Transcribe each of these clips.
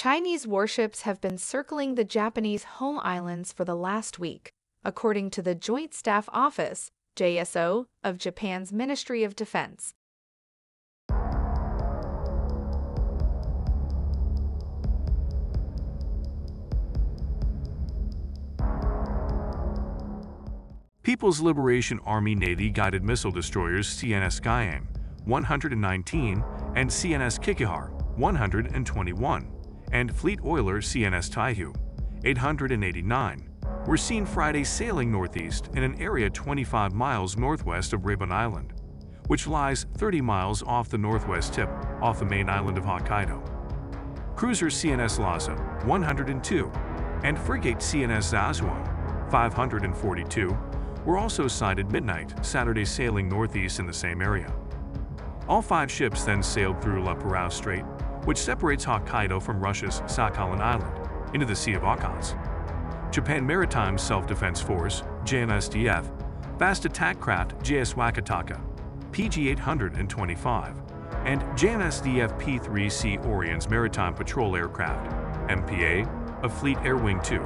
Chinese warships have been circling the Japanese home islands for the last week, according to the Joint Staff Office, JSO, of Japan's Ministry of Defense. People's Liberation Army Navy guided missile destroyers CNS Guiyang 119 and CNS Kikihara 121 and fleet oiler CNS Taihu 889 were seen Friday sailing northeast in an area 25 miles northwest of Reagan Island, which lies 30 miles off the northwest tip off the main island of Hokkaido. Cruiser CNS Lhasa 102 and frigate CNS Zazhuan 542 were also sighted midnight Saturday sailing northeast in the same area. All 5 ships then sailed through La Perouse Strait, which separates Hokkaido from Russia's Sakhalin Island, into the Sea of Okhotsk. Japan Maritime Self-Defense Force, JMSDF, fast attack craft JS Wakataka, PG-825, and JMSDF P-3C Orion's Maritime Patrol Aircraft, MPA, of Fleet Air Wing 2,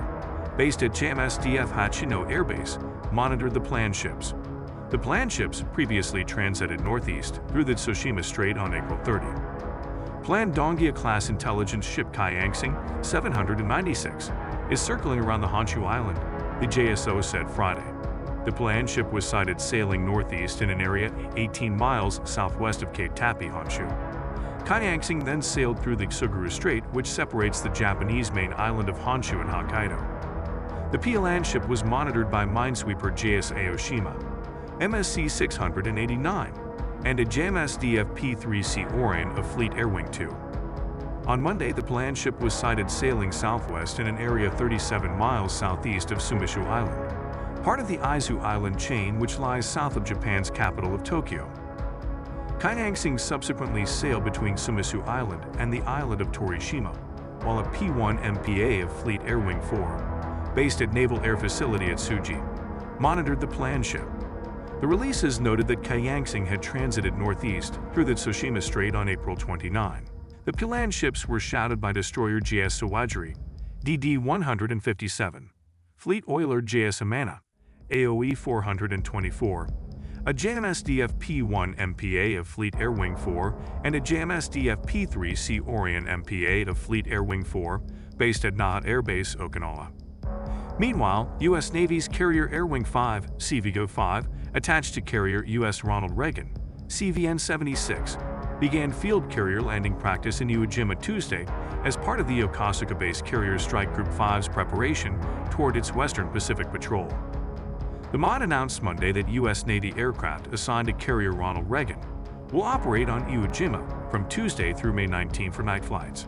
based at JMSDF Hachino Air Base, monitored the planned ships. The planned ships previously transited northeast through the Tsushima Strait on April 30. Planned Dongye-class intelligence ship Kyangsing 796 is circling around the Honshu Island, the JSO said Friday. The planned ship was sighted sailing northeast in an area 18 miles southwest of Cape Tapi, Honshu. Kyangsing then sailed through the Tsugaru Strait, which separates the Japanese main island of Honshu and Hokkaido. The PLAN ship was monitored by minesweeper JS Aoshima, MSC 689, and a JMSDF P-3C Orion of Fleet Air Wing 2. On Monday, the planned ship was sighted sailing southwest in an area 37 miles southeast of Sumishu Island, part of the Izu Island chain which lies south of Japan's capital of Tokyo. Kyangsing subsequently sailed between Sumishu Island and the island of Torishima, while a P-1 MPA of Fleet Air Wing 4, based at Naval Air Facility at Tsuji, monitored the planned ship. The releases noted that Kyangsing had transited northeast through the Tsushima Strait on April 29. The planned ships were shouted by destroyer JS Sawajiri, DD-157, fleet oiler JS Amana, AOE 424, a JMSDF P-1 MPA of Fleet Air Wing 4, and a JMSDF P-3C Orion MPA of Fleet Air Wing 4, based at Naha Air Base, Okinawa. Meanwhile, U.S. Navy's Carrier Air Wing Fiv, CVGO-5, attached to Carrier USS Ronald Reagan, CVN-76, began field carrier landing practice in Iwo Jima Tuesday as part of the Yokosuka-based Carrier Strike Group 5's preparation toward its Western Pacific patrol. The MOD announced Monday that U.S. Navy aircraft assigned to Carrier Ronald Reagan will operate on Iwo Jima from Tuesday through May 19 for night flights.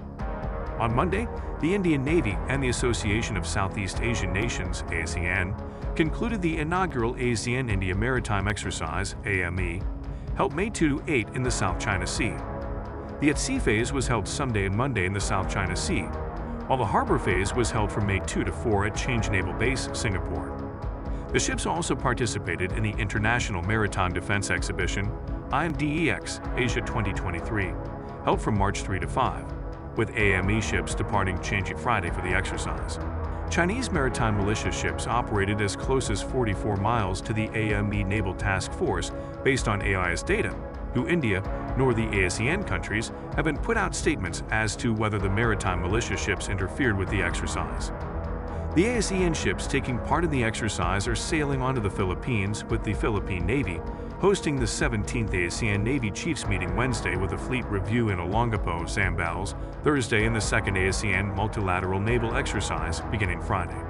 On Monday, the Indian Navy and the Association of Southeast Asian Nations, ASEAN, concluded the inaugural ASEAN-India Maritime Exercise, AME, held May 2 to 8 in the South China Sea. The at-sea phase was held Sunday and Monday in the South China Sea, while the harbor phase was held from May 2 to 4 at Changi Naval Base, Singapore. The ships also participated in the International Maritime Defense Exhibition, IMDEX, Asia 2023, held from March 3 to 5, with AME ships departing Changi Friday for the exercise. Chinese maritime militia ships operated as close as 44 miles to the AME Naval Task Force based on AIS data, who India nor the ASEAN countries have been put out statements as to whether the maritime militia ships interfered with the exercise. The ASEAN ships taking part in the exercise are sailing onto the Philippines, with the Philippine Navy hosting the 17th ASEAN Navy Chiefs meeting Wednesday with a fleet review in Olongapo, Zambales, Thursday, and the 2nd ASEAN multilateral naval exercise beginning Friday.